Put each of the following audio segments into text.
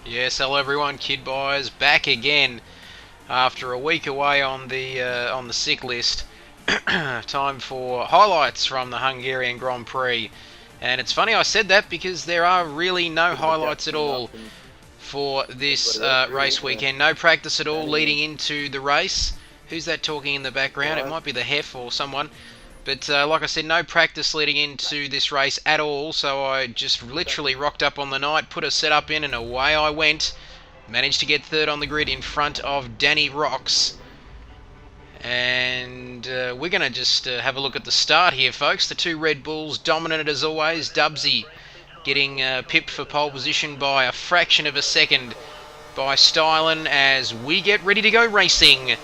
Yes, hello everyone, Kidbyers back again after a week away on the sick list. Time for highlights from the Hungarian Grand Prix, and it's funny I said that because there are really no highlights at all for this race weekend. No practice at all leading into the race. Who's that talking in the background? It might be the Hef or someone. But like I said, no practice leading into this race at all, so I just literally rocked up on the night, put a setup in, and away I went. Managed to get third on the grid in front of Danny Rocks. And we're going to just have a look at the start here, folks. The two Red Bulls dominant as always. Dubsy getting pipped for pole position by a fraction of a second by Stylen as we get ready to go racing.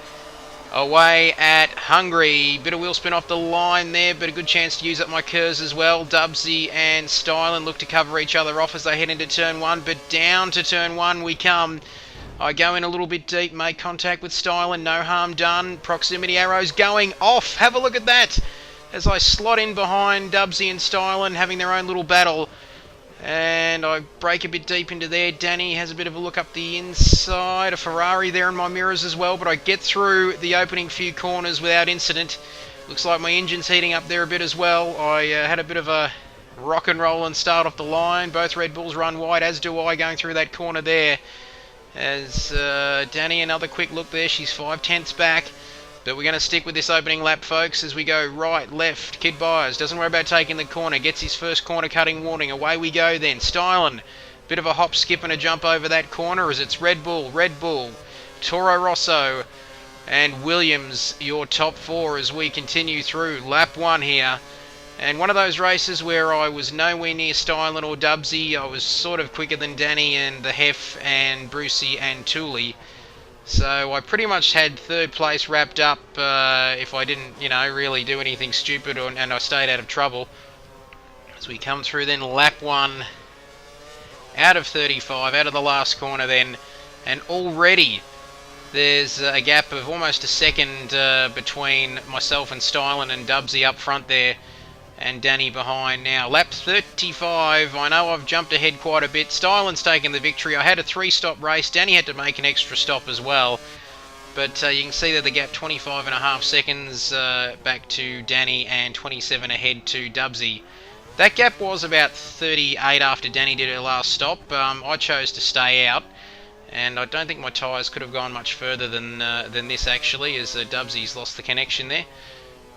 Away at Hungary, bit of wheel spin off the line there, but a good chance to use up my curves as well. Dubsy and Stylen look to cover each other off as they head into turn one, but down to turn one we come. I go in a little bit deep, make contact with Stylen, no harm done. Proximity arrows going off. Have a look at that as I slot in behind Dubsy and Stylen having their own little battle. And I break a bit deep into there. Danny has a bit of a look up the inside. A Ferrari there in my mirrors as well, but I get through the opening few corners without incident. Looks like my engine's heating up there a bit as well. I had a bit of a rock and roll and start off the line. Both Red Bulls run wide, as do I, going through that corner there. As Danny, another quick look there. She's 5/10ths back. But we're going to stick with this opening lap, folks, as we go right, left. Kidbyers doesn't worry about taking the corner. Gets his first corner cutting warning. Away we go then. Stylen, bit of a hop, skip and a jump over that corner as it's Red Bull, Toro Rosso and Williams, your top four as we continue through lap one here. And one of those races where I was nowhere near Stylen or Dubsy. I was sort of quicker than Danny and the Hef and Brucey and Tooley. So I pretty much had third place wrapped up if I didn't, really do anything stupid and I stayed out of trouble. As we come through then lap one, out of 35, out of the last corner then, and already there's a gap of almost a second between myself and Stylen and Dubsy up front there. And Danny behind now. Lap 35. I know I've jumped ahead quite a bit. Stylen's taken the victory. I had a 3-stop race. Danny had to make an extra stop as well. But you can see that the gap 25.5 seconds back to Danny and 27 ahead to Dubsy. That gap was about 38 after Danny did her last stop. I chose to stay out. And I don't think my tyres could have gone much further than this actually, as Dubsy's lost the connection there.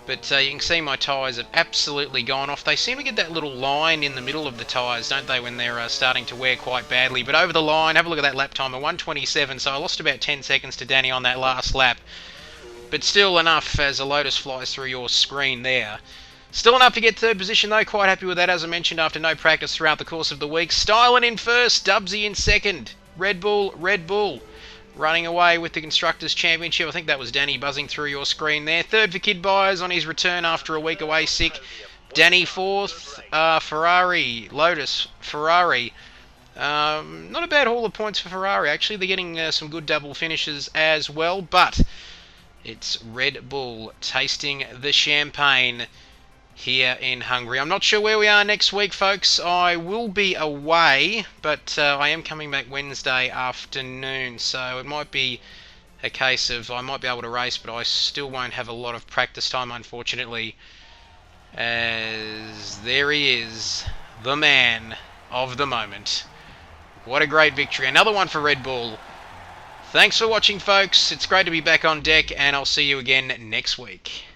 But you can see my tyres have absolutely gone off. They seem to get that little line in the middle of the tyres, don't they, when they're starting to wear quite badly. But over the line, have a look at that lap time, a 1:27, so I lost about 10 seconds to Danny on that last lap. But still enough as a Lotus flies through your screen there. Still enough to get third position, though. Quite happy with that, as I mentioned, after no practice throughout the course of the week. Stylen in first, Dubsy in second. Red Bull. Running away with the Constructors' Championship. I think that was Danny buzzing through your screen there. Third for Kidbyers on his return after a week away sick. Danny fourth. Lotus, Ferrari. Not a bad haul of points for Ferrari, actually. They're getting some good double finishes as well. But it's Red Bull tasting the champagne here in Hungary. I'm not sure where we are next week, folks. I will be away, but I am coming back Wednesday afternoon, so it might be a case of I might be able to race, but I still won't have a lot of practice time, unfortunately, as there he is, the man of the moment. What a great victory. Another one for Red Bull. Thanks for watching, folks. It's great to be back on deck, and I'll see you again next week.